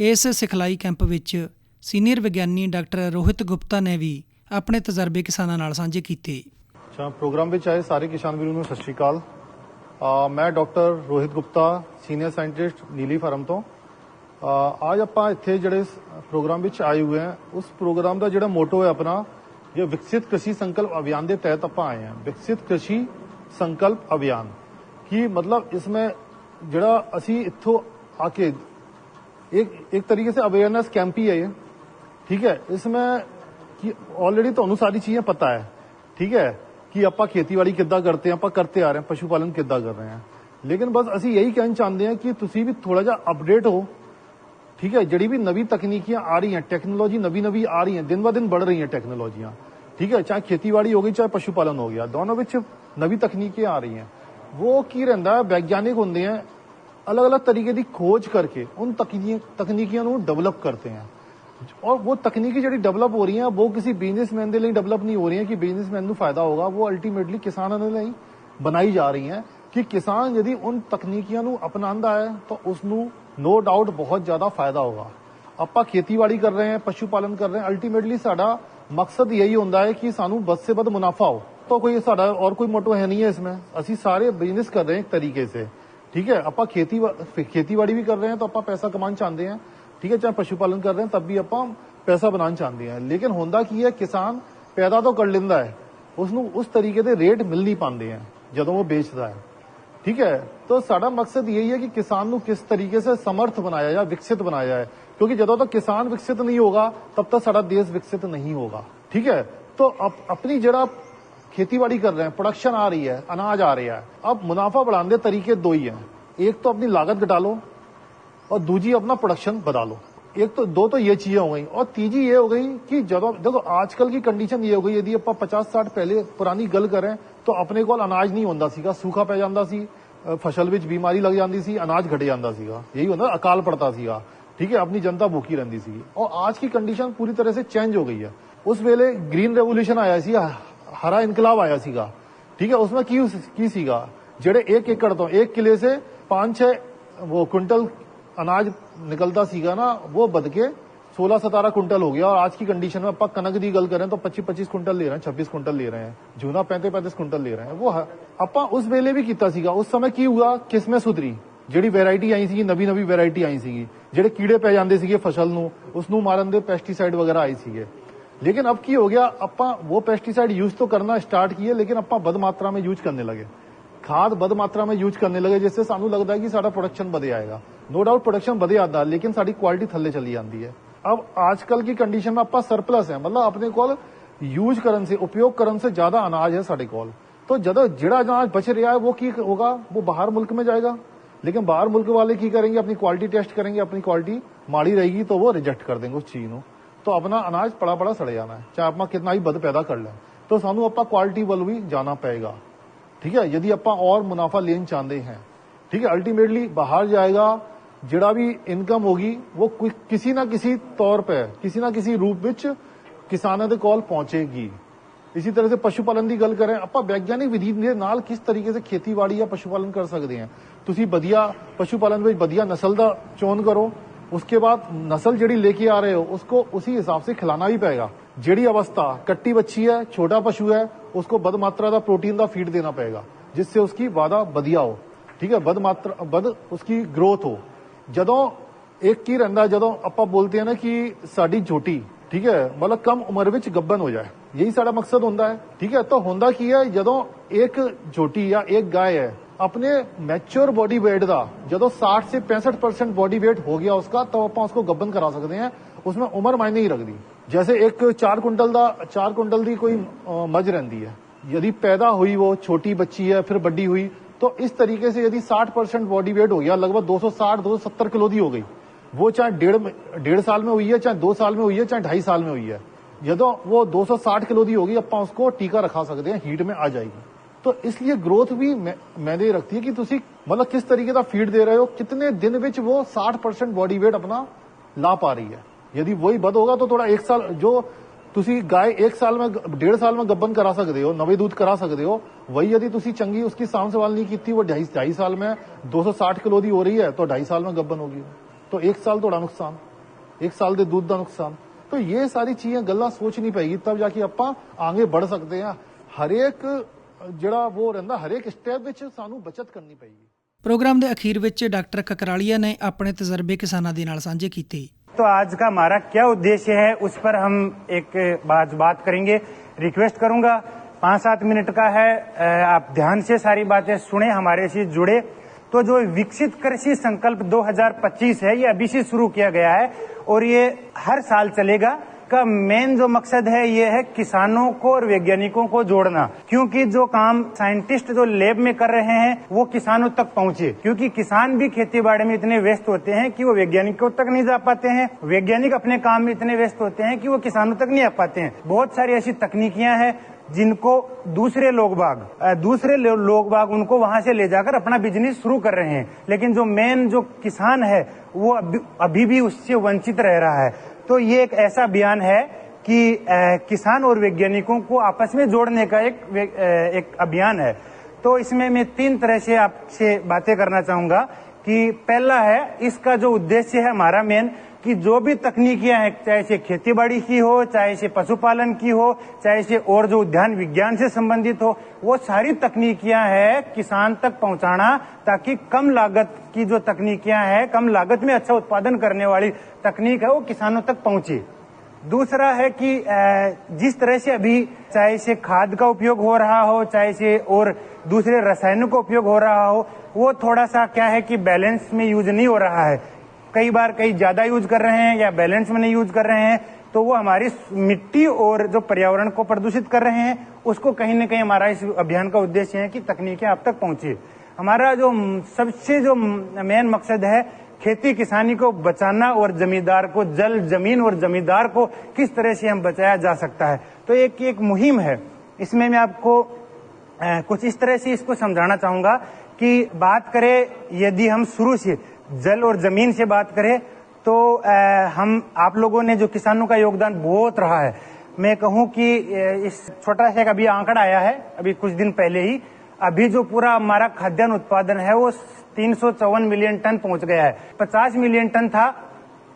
ਇਸ ਸਿਖਲਾਈ ਕੈਂਪ ਵਿੱਚ ਸੀਨੀਅਰ ਵਿਗਿਆਨੀ ਡਾਕਟਰ ਰੋਹਿਤ ਗੁਪਤਾ ਨੇ ਵੀ ਆਪਣੇ ਤਜਰਬੇ ਕਿਸਾਨਾਂ ਨਾਲ ਸਾਂਝੇ ਕੀਤੇ। ਪ੍ਰੋਗਰਾਮ ਵਿੱਚ ਆਏ ਸਾਰੇ ਕਿਸਾਨ ਵੀਰਾਂ ਨੂੰ ਸਤਿ ਸ਼੍ਰੀ ਅਕਾਲ। ਮੈਂ doctor Rohit Gupta, senior scientist ਨੀਲੀ ਫਾਰਮ ਤੋਂ। ਅੱਜ ਆਪਾਂ ਇੱਥੇ ਜਿਹੜੇ ਪ੍ਰੋਗਰਾਮ ਵਿੱਚ ਆਏ ਹੋਏ ਹਾਂ, ਉਸ ਪ੍ਰੋਗਰਾਮ ਦਾ ਜਿਹੜਾ ਮੋਟੋ ਹੈ ਆਪਣਾ, ਜੋ ਵਿਕਸਿਤ कृषि संकल्प अभियान के तहत ਆਪਾਂ ਆਏ ਹਾਂ। ਵਿਕਸਿਤ कृषि संकल्प अभियान की मतलब इसमें ਜਿਹੜਾ ਅਸੀਂ ਇੱਥੋਂ ਆ ਕੇ एक तरीके से अवेयरनेस कैंप ही है ये, ठीक है। इसमें कि ऑलरेडी ਤੁਹਾਨੂੰ ਸਾਰੀ ਚੀਜ਼ਾਂ ਪਤਾ ਹੈ, ठीक है, कि ਆਪਾਂ ਖੇਤੀਬਾੜੀ ਕਿੱਦਾਂ ਕਰਦੇ ਹਾਂ, ਆਪਾਂ ਕਰਤੇ ਆ ਰਹੇ ਹਾਂ, ਪਸ਼ੂ ਪਾਲਨ ਕਿੱਦਾਂ ਕਰ ਰਹੇ ਹਾਂ। लेकिन बस ਅਸੀਂ यही कहना चाहते हैं कि ਤੁਸੀਂ ਵੀ थोड़ा ਜਿਹਾ अपडेट हो, ठीक है। ਜਿਹੜੀ भी नवी तकनीकियां आ रही हैं, टेक्नोलॉजी नवी आ रही हैं, दिन ब दिन बढ़ रही हैं टेक्नोलॉजियां, ठीक है। चाहे खेतीबाड़ी हो गई, चाहे पशुपालन हो गया, दोनों ਵਿੱਚ नवी तकनीकें आ रही हैं। वो ਕੀ ਰਹਿੰਦਾ, वैज्ञानिक ਹੁੰਦੇ हैं, अलग अलग तरीके की खोज करके उन तकनीकियों ਨੂੰ डेवलप करते हैं। और वो तकनीकी ਜਿਹੜੀ डेवलप हो रही हैं, वो किसी बिजनेसमैन ਦੇ ਲਈ डेवलप नहीं हो रही हैं कि बिजनेसमैन ਨੂੰ फायदा होगा, वो अल्टीमेटली किसानों ਦੇ ਲਈ बनाई जा रही हैं कि किसान यदि उन तकनीकियों ਨੂੰ अपनाता है तो उसਨੂੰ नो डाउट बहुत ज्यादा फायदा होगा। ਆਪਾਂ ਖੇਤੀਬਾੜੀ कर रहे हैं, पशु पालन कर रहे हैं, अल्टीमेटली साडा मकसद यही होता है कि सानू बद से बद मुनाफा हो। तो कोई साडा और कोई मोटो है नहीं है इसमें, ਅਸੀਂ सारे बिजनेस कर रहे हैं एक तरीके से, ठीक है। ਆਪਾਂ खेतीबाड़ी भी कर रहे हैं तो ਆਪਾਂ पैसा कमाना चाहते हैं, ठीक है। चाहे पशु पालन कर रहे हैं तब भी ਆਪਾਂ पैसा बनाना चाहते हैं। लेकिन होंदा की है, किसान पैदा तो कर लेंदा है, उसनू उस तरीके दे रेट मिल नहीं पाते हैं ਜਦੋਂ वो बेचता है, ठीक है। तो साडा मकसद यही है कि किसान ਨੂੰ किस तरीके से समर्थ बनाया जाए, विकसित बनाया जाए, क्योंकि ਜਦੋਂ तक किसान विकसित नहीं होगा तब तक साडा देश विकसित नहीं होगा, ठीक है। तो अपनी जरा खेतीबाड़ी कर रहे हैं, प्रोडक्शन आ रही है, अनाज आ रहा है। अब मुनाफा बढ़ाने के तरीके दो ही हैं, एक तो अपनी लागत घटा लो और दूसरी अपना प्रोडक्शन बढ़ा लो। एक तो दो तो ये चीजें हो गई, और तीसरी ये हो गई कि जब देखो आजकल की कंडीशन ये हो गई, यदि आप 50-60 पहले पुरानी गल करें तो अपने को अनाज नहीं होता सीगा, सूखा पै जाता सी, फसल विच बीमारी लग जाती सी, अनाज घट जाता सीगा, यही होता अकाल पड़ता सीगा, ठीक है, अपनी जनता भूखी रहती सी। और आज की कंडीशन पूरी तरह से चेंज हो गई है। उस वेले ग्रीन रेवोल्यूशन आया सी, हरा इनकलाब आया सीगा, ठीक है, उसमें की सीगा जेड़े 1 एकड़ तो 1 किले से 5-6 वो क्विंटल अनाज निकलता सीगा ना, वो बद के 16-17 कुंटल हो गया। और आज की कंडीशन में आप कनक दी गल करें तो 25-25 कुंटल ले रहे हैं, 26 कुंटल ले रहे हैं, जूना 35-35 कुंटल ले रहे हैं। वो आप उस वेले भी कीता सीगा। उस समय की हुआ, किस्में सुधरी, ਜਿਹੜੀ ਵੈਰਾਈਟੀ ਆਈ ਸੀ, ਨਵੀਂ ਵੈਰਾਈਟੀ ਆਈ ਸੀਗੀ, ਜਿਹੜੇ ਕੀੜੇ ਪੈ ਜਾਂਦੇ ਸੀਗੇ ਫਸਲ ਨੂੰ, ਉਸ ਨੂੰ ਮਾਰਨ ਦੇ ਪੈਸਟੀਸਾਈਡ ਵਗੈरह ਆਏ ਸੀਗੇ। लेकिन अब की हो गया, ਆਪਾਂ वो पेस्टिसाइड यूज तो करना स्टार्ट किए, लेकिन ਆਪਾਂ बद मात्रा में यूज करने लगे, खाद बद मात्रा में यूज करने लगे, जिससे सानू लगता है कि साडा प्रोडक्शन बढ़े आएगा। नो डाउट प्रोडक्शन बढ़े आता, लेकिन साडी क्वालिटी थल्ले चली जाती है। अब आजकल की कंडीशन में ਆਪਾਂ सरप्लस है, मतलब अपने कोल यूज करन से, उपयोग करन से ज्यादा अनाज है साडे कोल। तो जदों जिहड़ा अनाज बच रहा है वो की होगा, वो बाहर मुल्क में जाएगा। लेकिन बाहर मुल्क वाले की करेंगे, अपनी क्वालिटी टेस्ट करेंगे, अपनी क्वालिटी माड़ी रहेगी तो वो रिजेक्ट कर देंगे उस चीज को, तो अपना अनाज पड़ा सड़ जाना है, चाहे आप कितना ही बद पैदा कर लें। तो सानू आप क्वालिटी वाल भी जाना पड़ेगा, ठीक है, यदि आप और मुनाफा लेना चाहते हैं, ठीक है। अल्टीमेटली बाहर जाएगा, जिहड़ा भी इनकम होगी वो किसी ना किसी तौर पर, किसी ना किसी रूप में किसानों के कोल पहुंचेगी। इसी तरह से पशुपालन की गल करें, आप वैज्ञानिक विधि के नाल किस तरीके से खेतीबाड़ी या पशुपालन कर सकते हैं। तुसी बढ़िया पशुपालन में बढ़िया नस्ल का चोन करो, उसके बाद नस्ल जिहड़ी लेके आ रहे हो उसको उसी हिसाब से खिलाना भी पड़ेगा। जिहड़ी अवस्था कट्टी बच्ची है, छोटा पशु है, उसको बद मात्रा का प्रोटीन का फीड देना पड़ेगा, जिससे उसकी वादा बढ़िया हो, ठीक है, बद उसकी ग्रोथ हो। जदों एक की रहिंदा, जदों आपां बोलते हैं ना कि साडी झोटी, ठीक है, मतलब कम उम्र विच गब्बन हो जाए, यही साडा मकसद होंदा है, ठीक है। तो होंदा की है, जदों एक झोटी या एक गाय है अपने मैच्योर बॉडी वेट का जदों 60 से 65% बॉडी वेट हो गया उसका, तो आप उसको गब्बन करा सकते हैं, उसमें उम्र मायने नहीं रखती। जैसे एक 4 कुंटल की कोई मज रहती है, यदि पैदा हुई वो छोटी बच्ची है, फिर बड़ी हुई, तो इस तरीके से यदि 60% बॉडी वेट हो गया, लगभग 260-270 किलो की हो गई, वो चाहे डेढ़ साल में हुई है, चाहे 2 साल में हुई है, चाहे 2.5 साल में हुई है, जदों वो 260 किलो की होगी, आप उसको टीका रखा सकते हैं, हीट में आ जाएगी। तो इसलिए ग्रोथ भी मैंने रखती है कि तुसी मतलब किस तरीके का फीड दे रहे हो, कितने दिन विच वो 60% बॉडी वेट अपना ला पा रही है। यदि वही बद होगा तो थोड़ा 1 साल, जो तुसी गाय 1 साल में 1.5 साल में गब्बन करा सकते हो, नवे दूध करा सकते हो, वही यदि तुसी चंगी उसकी साम सवाल नहीं की, वो 2.5 साल में 260 किलो की हो रही है, तो 2.5 साल में गब्बन होगी, तो 1 साल थोड़ा नुकसान, 1 साल के दूध का नुकसान। तो ये सारी चीजें गल्ला सोचनी पड़ेगी, तब जाके आप आगे बढ़ सकते हैं। हरेक ਜਿਹੜਾ वो रहता, हरेक स्टेप ਵਿੱਚ ਸਾਨੂੰ बचत करनी पड़ेगी। ਪ੍ਰੋਗਰਾਮ ਦੇ ਅਖੀਰ ਵਿੱਚ ਡਾਕਟਰ ਕਕਰਾਲੀਆ ਨੇ ਆਪਣੇ ਤਜਰਬੇ ਕਿਸਾਨਾਂ ਦੇ ਨਾਲ ਸਾਂਝੇ ਕੀਤੇ। तो आज का हमारा क्या उद्देश्य है उस पर हम एक बात करेंगे। रिक्वेस्ट करूंगा 5-7 मिनट का है, आप ध्यान से सारी बातें सुने, हमारे से जुड़े। तो जो विकसित कृषि संकल्प 2025 है, ये अभी से शुरू किया गया है और ये हर साल चलेगा। का मेन जो मकसद है ये है किसानों को और वैज्ञानिकों को जोड़ना, क्योंकि जो काम साइंटिस्ट जो लैब में कर रहे हैं वो किसानों तक पहुंचे, क्योंकि किसान भी खेतीबाड़ी में इतने व्यस्त होते हैं कि वो वैज्ञानिकों तक नहीं जा पाते हैं, वैज्ञानिक अपने काम में इतने व्यस्त होते हैं कि वो किसानों तक नहीं आ पाते हैं। बहुत सारी ऐसी तकनीकियां हैं जिनको दूसरे लोग बाग उनको वहां से ले जाकर अपना बिजनेस शुरू कर रहे हैं, लेकिन जो मेन जो किसान है वो अभी भी उससे वंचित रह रहा है। तो ये एक ऐसा अभियान है कि किसान और वैज्ञानिकों को आपस में जोड़ने का एक अभियान है। तो इसमें मैं 3 तरह से आपसे बातें करना चाहूंगा कि पहला है, इसका जो उद्देश्य है हमारा मेन, कि जो भी तकनीकियां हैं, चाहे से खेतीबाड़ी की हो, चाहे से पशुपालन की हो, चाहे से और जो उद्यान विज्ञान से संबंधित हो, वो सारी तकनीकियां हैं किसान तक पहुंचाना, ताकि कम लागत की जो तकनीकियां हैं, कम लागत में अच्छा उत्पादन करने वाली तकनीक है, वो किसानों तक पहुंचे। दूसरा है कि जिस तरह से अभी चाहे से खाद का उपयोग हो रहा हो, चाहे से और दूसरे रसायनों का उपयोग हो रहा हो, वो थोड़ा सा क्या है कि बैलेंस में यूज नहीं हो रहा है। कई बार कई ज्यादा यूज कर रहे हैं या बैलेंस में नहीं यूज कर रहे हैं, तो वो हमारी मिट्टी और जो पर्यावरण को प्रदूषित कर रहे हैं, उसको कहीं न कहीं हमारा इस अभियान का उद्देश्य है कि तकनीकें आप तक पहुंचे। हमारा जो सबसे जो मेन मकसद है, खेती किसानी को बचाना और जमींदार को, जल जमीन और जमींदार को किस तरह से हम बचाया जा सकता है। तो एक मुहिम है। इसमें मैं आपको कुछ इस तरह से इसको समझाना चाहूंगा कि बात करें, यदि हम शुरू से जल और जमीन से बात करें तो हम आप लोगों ने जो किसानों का योगदान बहुत रहा है। मैं कहूं कि इस छोटा सा अभी आंकड़ा आया है अभी कुछ दिन पहले ही, अभी जो पूरा हमारा खाद्यान्न उत्पादन है वो 354 मिलियन टन पहुंच गया है। 50 मिलियन टन था,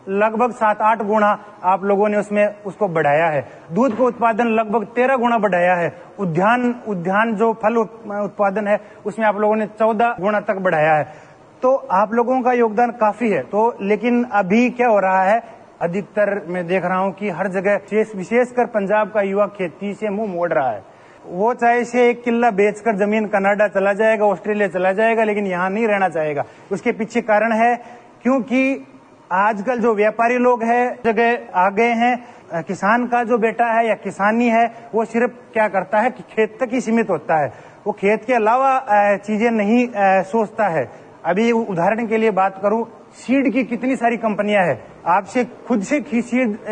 लगभग 7-8 गुना आप लोगों ने उसमें उसको बढ़ाया है। दूध का उत्पादन लगभग 13 गुना बढ़ाया है। उद्यान जो फल उत्पादन है उसमें आप लोगों ने 14 गुना तक बढ़ाया है। तो आप लोगों का योगदान काफी है। तो लेकिन अभी क्या हो रहा है, अधिकतर मैं देख रहा हूं कि हर जगह विशेषकर पंजाब का युवा खेती से मुंह मोड़ रहा है। वो चाहे से 1 किल्ला बेचकर जमीन कनाडा चला जाएगा, ऑस्ट्रेलिया चला जाएगा, लेकिन यहाँ नहीं रहना चाहेगा। उसके पीछे कारण है क्योंकि आजकल जो व्यापारी लोग हैं जगह आ गए हैं। किसान का जो बेटा है या किसानी है वो सिर्फ क्या करता है कि खेत तक ही सीमित होता है, वो खेत के अलावा चीजें नहीं सोचता है। अभी उदाहरण के लिए बात करूं, सीड की कितनी सारी कंपनियां हैं, आपसे खुद से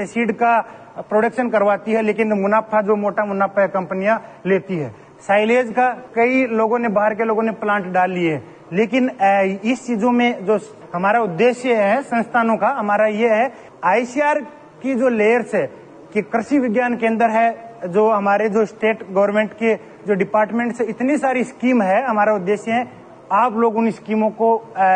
सीड का प्रोडक्शन करवाती है, लेकिन मुनाफा जो मोटा मुनाफा है कंपनियां लेती है। साइलेज का कई लोगों ने, बाहर के लोगों ने प्लांट डाल लिए, लेकिन इस चीजों में जो हमारा उद्देश्य है संस्थानों का, हमारा ये है आईसीआर की जो लेयर्स है कि कृषि विज्ञान केंद्र है, जो हमारे जो स्टेट गवर्नमेंट के जो डिपार्टमेंट से इतनी सारी स्कीम है, हमारा उद्देश्य है आप लोग उन स्कीमों को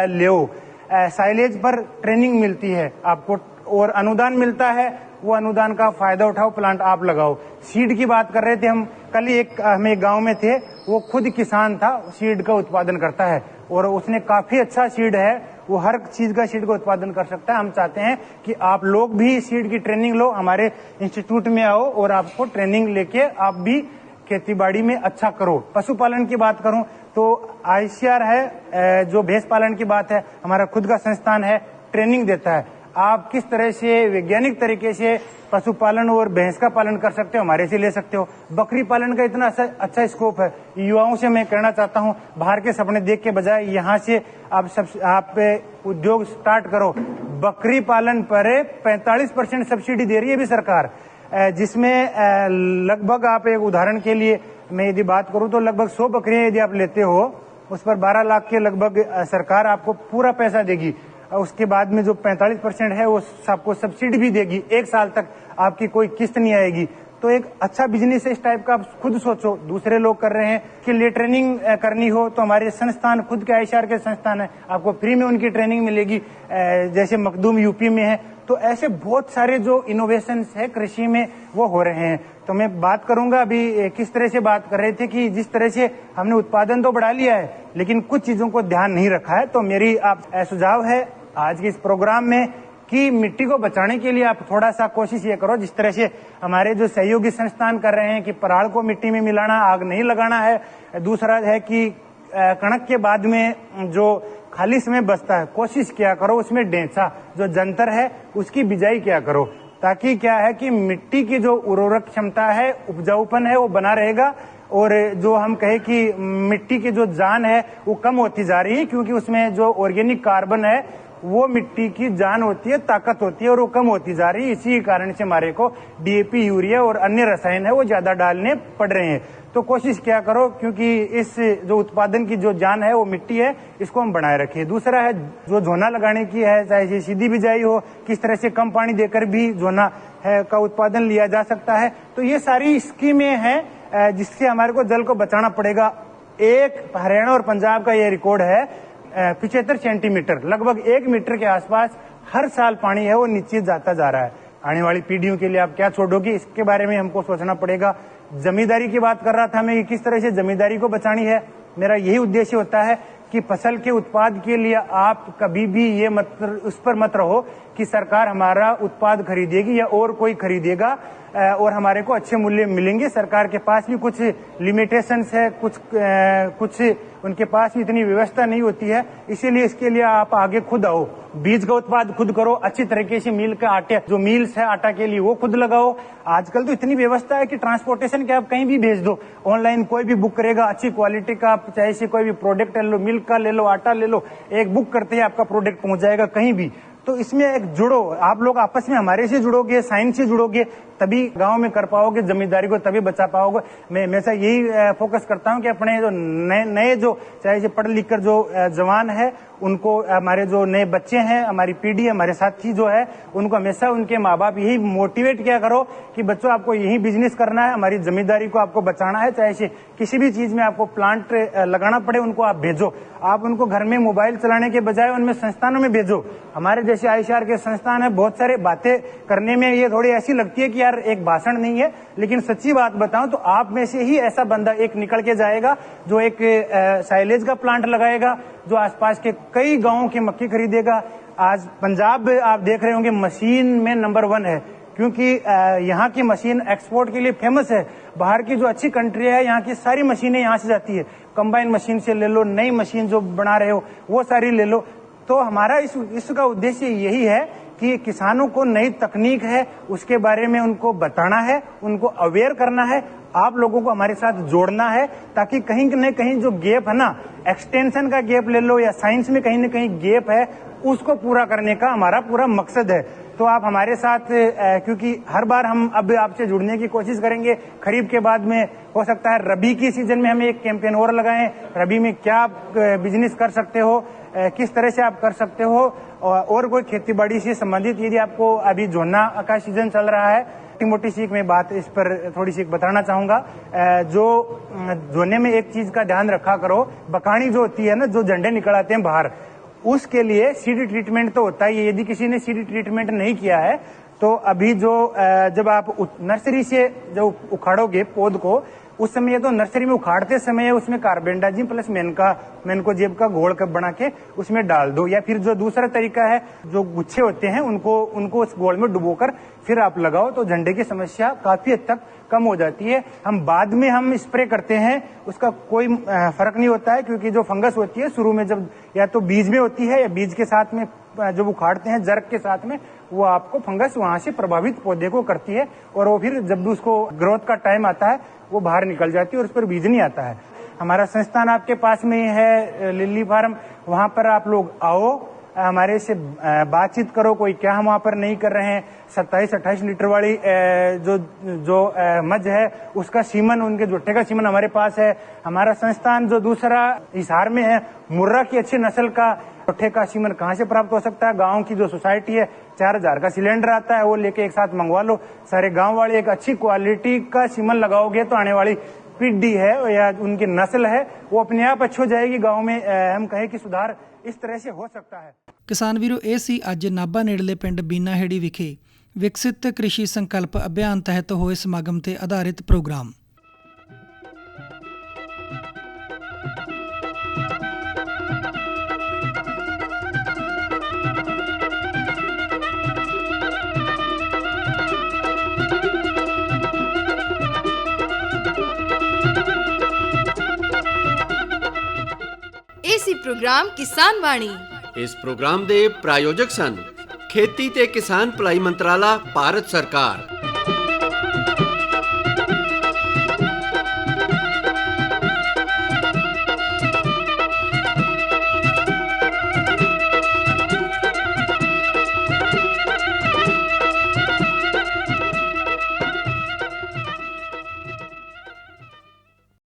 ले। साइलेज पर ट्रेनिंग मिलती है आपको और अनुदान मिलता है, वो अनुदान का फायदा उठाओ, प्लांट आप लगाओ। सीड की बात कर रहे थे हम, कल ही हम एक गांव में थे, वो खुद किसान था, सीड का उत्पादन करता है और उसने काफी अच्छा सीड है, वो हर चीज का सीड का उत्पादन कर सकता है। हम चाहते हैं कि आप लोग भी सीड की ट्रेनिंग लो, हमारे इंस्टीट्यूट में आओ और आपको ट्रेनिंग लेके आप भी खेतीबाड़ी में अच्छा करो। पशुपालन की बात करूं तो आईसीआर है, जो भैंस पालन की बात है, हमारा खुद का संस्थान है, ट्रेनिंग देता है। आप किस तरह से वैज्ञानिक तरीके से पशुपालन और भैंस का पालन कर सकते हो, हमारे से ले सकते हो। बकरी पालन का इतना अच्छा स्कोप है। युवाओं से मैं कहना चाहता हूं, बाहर के सपने देख के बजाय यहाँ से आप उद्योग स्टार्ट करो। बकरी पालन पर 45% सब्सिडी दे रही है अभी सरकार, जिसमें लगभग आप एक उदाहरण के लिए मैं यदि बात करूं तो लगभग 100 बकरियां यदि आप लेते हो, उस पर 12 लाख के लगभग सरकार आपको पूरा पैसा देगी। उसके बाद में जो 45% है वो आपको सब्सिडी भी देगी, 1 साल तक आपकी कोई किस्त नहीं आएगी। तो एक अच्छा बिजनेस है इस टाइप का, आप खुद सोचो, दूसरे लोग कर रहे हैं। कि लिए ट्रेनिंग करनी हो तो हमारे संस्थान खुद के आईसीआर के संस्थान है, आपको फ्री में उनकी ट्रेनिंग मिलेगी, जैसे मखदूम यूपी में है। तो ऐसे बहुत सारे जो इनोवेशंस है कृषि में वो हो रहे हैं। तो मैं बात करूंगा, अभी किस तरह से बात कर रहे थे कि जिस तरह से हमने उत्पादन तो बढ़ा लिया है लेकिन कुछ चीजों को ध्यान नहीं रखा है। तो मेरी आप सुझाव है आज के इस प्रोग्राम में कि मिट्टी को बचाने के लिए आप थोड़ा सा कोशिश ये करो, जिस तरह से हमारे जो सहयोगी संस्थान कर रहे हैं कि पराल को मिट्टी में मिलाना, आग नहीं लगाना है। दूसरा है कि कणक के बाद में जो खाली समय बचता है, कोशिश किया करो उसमें ढेंचा जो जंतर है उसकी बिजाई किया करो, ताकि क्या है कि मिट्टी की जो उर्वरक क्षमता है, उपजाऊपन है, वो बना रहेगा। और जो हम कहे कि मिट्टी की जो जान है वो कम होती जा रही है, क्योंकि उसमें जो ऑर्गेनिक कार्बन है वो मिट्टी की जान होती है, ताकत होती है, और वो कम होती जा रही है। इसी कारण से हमारे को डीएपी, यूरिया और अन्य रसायन है वो ज्यादा डालने पड़ रहे हैं। तो कोशिश क्या करो, क्योंकि इस जो उत्पादन की जो जान है वो मिट्टी है, इसको हम बनाए रखें। दूसरा है जो झोना लगाने की है, चाहे सीधी बिजाई हो, किस तरह से कम पानी देकर भी झोना है का उत्पादन लिया जा सकता है। तो ये सारी स्कीमें हैं जिससे हमारे को जल को बचाना पड़ेगा। एक हरियाणा और पंजाब का ये रिकॉर्ड है, 75 सेंटीमीटर, लगभग 1 मीटर के आसपास हर साल पानी है वो नीचे जाता जा रहा है। आने वाली पीढ़ियों के लिए आप क्या छोड़ोगे, इसके बारे में हमको सोचना पड़ेगा। जमींदारी की बात कर रहा था मैं, किस तरह से जमींदारी को बचानी है। मेरा यही उद्देश्य होता है कि फसल के उत्पाद के लिए आप कभी भी ये उस पर मत रहो कि सरकार हमारा उत्पाद खरीदेगी या और कोई खरीदेगा और हमारे को अच्छे मूल्य मिलेंगे। सरकार के पास भी कुछ लिमिटेशंस है, कुछ उनके पास इतनी व्यवस्था नहीं होती है, इसीलिए इसके लिए आप आगे खुद आओ, बीज का उत्पाद खुद करो, अच्छी तरीके से मिल का आटे जो मिल्स है आटा के लिए वो खुद लगाओ। आजकल तो इतनी व्यवस्था है कि ट्रांसपोर्टेशन के आप कहीं भी भेज दो, ऑनलाइन कोई भी बुक करेगा, अच्छी क्वालिटी का आप चाहे से कोई भी प्रोडक्ट ले लो, मिल्क का ले लो, आटा ले लो, एक बुक करते ही आपका प्रोडक्ट पहुंच जाएगा कहीं भी। तो इसमें एक जुड़ो, आप लोग आपस में हमारे से जुड़ोगे, साइंस से जुड़ोगे, तभी गांव में कर पाओगे, जमींदारी को तभी बचा पाओगे। मैं हमेशा यही फोकस करता हूं कि अपने जो नए जो चाहे पढ़ लिख कर जो जवान है उनको, हमारे जो नए बच्चे हैं, हमारी पीढ़ी, हमारे साथी जो है, उनको हमेशा उनके माँ बाप यही मोटिवेट किया करो कि बच्चों आपको यही बिजनेस करना है, हमारी जमींदारी को आपको बचाना है, चाहे से किसी भी चीज में आपको प्लांट लगाना पड़े उनको आप भेजो। आप उनको घर में मोबाइल चलाने के बजाय उनमें संस्थानों में भेजो। हमारे जैसे आईसीआर के संस्थान है, बहुत सारे बातें करने में ये थोड़ी ऐसी लगती है कि यार एक भाषण नहीं है, लेकिन सच्ची बात बताऊं तो आप में से ही ऐसा बंदा एक निकल के जाएगा जो एक साइलेज का प्लांट लगाएगा, जो आसपास के कई गांवों की मक्की खरीदेगा। आज पंजाब आप देख रहे होंगे मशीन में नंबर 1 है, क्योंकि यहाँ की मशीन एक्सपोर्ट के लिए फेमस है। बाहर की जो अच्छी कंट्री है, यहाँ की सारी मशीनें यहाँ से जाती है। कंबाइन मशीन से ले लो, नई मशीन जो बना रहे हो वो सारी ले लो। तो हमारा इसका उद्देश्य यही है कि किसानों को नई तकनीक है उसके बारे में उनको बताना है, उनको अवेयर करना है, आप लोगों को हमारे साथ जोड़ना है, ताकि कहीं न कहीं जो गैप है ना, एक्सटेंशन का गैप ले लो या साइंस में कहीं न कहीं गैप है, उसको पूरा करने का हमारा पूरा मकसद है। तो आप हमारे साथ, क्योंकि हर बार हम अब आपसे जुड़ने की कोशिश करेंगे, खरीफ के बाद में हो सकता है रबी की सीजन में हम एक कैंपेन और लगाएं, रबी में क्या आप बिजनेस कर सकते हो, किस तरह से आप कर सकते हो, और कोई खेती बाड़ी से संबंधित यदि आपको, अभी झोना का सीजन चल रहा है, मोटी सीख में बात इस पर थोड़ी सी बताना चाहूंगा। जो झोने में एक चीज का ध्यान रखा करो, बकानी जो होती है ना, जो झंडे निकल आते हैं बाहर, उसके लिए सीडी ट्रीटमेंट तो होता ही है। यदि किसी ने सीडी ट्रीटमेंट नहीं किया है तो अभी जो जब आप नर्सरी से जो उखाड़ोगे पौध को, उस समय तो नर्सरी में उखाड़ते समय उसमें कार्बेंडाजिम प्लस मेनकोजेब का घोल बना के उसमें डाल दो, या फिर जो दूसरा तरीका है, जो गुच्छे होते हैं उनको उस घोल में डुबोकर फिर आप लगाओ, तो झंडे की समस्या काफी हद तक कम हो जाती है। हम बाद में हम स्प्रे करते हैं, उसका कोई फर्क नहीं होता है, क्योंकि जो फंगस होती है शुरू में जब या तो बीज में होती है या बीज के साथ में जब उखाड़ते हैं जर्क के साथ में, वो आपको फंगस वहां से प्रभावित पौधे को करती है, और वो फिर जब उसको ग्रोथ का टाइम आता है वो बाहर निकल जाती है और उस पर बीज नहीं आता है। हमारा संस्थान आपके पास में ही है, लिली फार्म, वहां पर आप लोग आओ, हमारे से बातचीत करो, कोई क्या हम वहां पर नहीं कर रहे हैं। 27-28 लीटर वाली जो मज है उसका सीमन, उनके जुट्टे का सीमन हमारे पास है। हमारा संस्थान जो दूसरा हिसार में है, मुर्रा की अच्छी नस्ल का जुट्टे का सीमन कहाँ से प्राप्त हो सकता है? गांव की जो सोसाइटी है, 4000 का सिलेंडर आता है, वो लेके एक साथ मंगवा लो। सारे गांव वाले एक अच्छी क्वालिटी का सीमन लगाओगे तो आने वाली पीढ़ी है या उनकी नस्ल है वो अपने आप अच्छी हो जाएगी। गांव में हम कहें कि सुधार इस तरह से हो सकता है। ਕਿਸਾਨ ਵੀਰੋ, ਇਹ ਸੀ ਅੱਜ ਨਾਭਾ ਨੇੜਲੇ ਪਿੰਡ ਬੀਨਾਹੇੜੀ ਵਿਖੇ ਵਿਕਸਿਤ ਕ੍ਰਿਸ਼ੀ ਸੰਕਲਪ ਅਭਿਆਨ ਤਹਿਤ ਹੋਏ ਸਮਾਗਮ ਤੇ ਆਧਾਰਿਤ ਪ੍ਰੋਗਰਾਮ। ਇਹ ਸੀ ਪ੍ਰੋਗਰਾਮ ਕਿਸਾਨ ਬਾਣੀ। ਇਸ ਪ੍ਰੋਗਰਾਮ ਦੇ ਪ੍ਰਾਯੋਜਕ ਸਨ ਖੇਤੀ ਤੇ ਕਿਸਾਨ ਭਲਾਈ ਮੰਤਰਾਲਾ, ਭਾਰਤ ਸਰਕਾਰ।